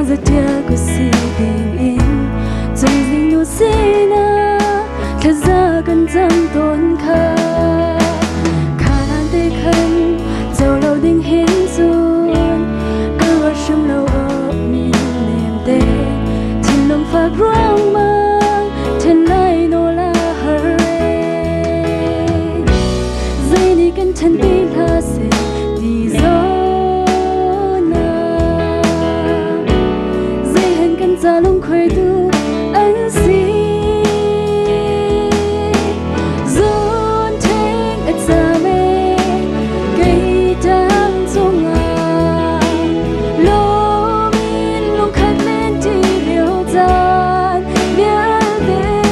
giờ tia của si bình yên dòng dinh nụ si na thật ra cần dâng tốn khá khả năng tê khăn dầu lâu đinh hiến dùn cứ ở trong lâu ở miền niềm tê thiên lòng phạt rong mang thiên lai nô la hờ dây đi cần chân đi la se đi gió ra lung khơi tu anh si run thanh ở xa mê cây đang rung ngà lô min lung khát lên chỉ liều gian nhớ đến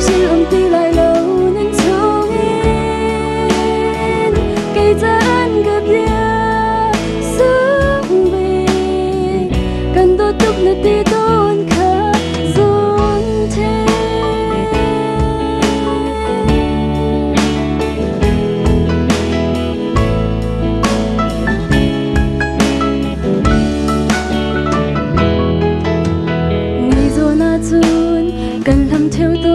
chỉ lòng ti lại lâu nên chung yên cây gian gặp nhau sớm về cần tôi tục nơi ti tôn khá dồn thế nghĩ rồi na chun cần làm theo tôi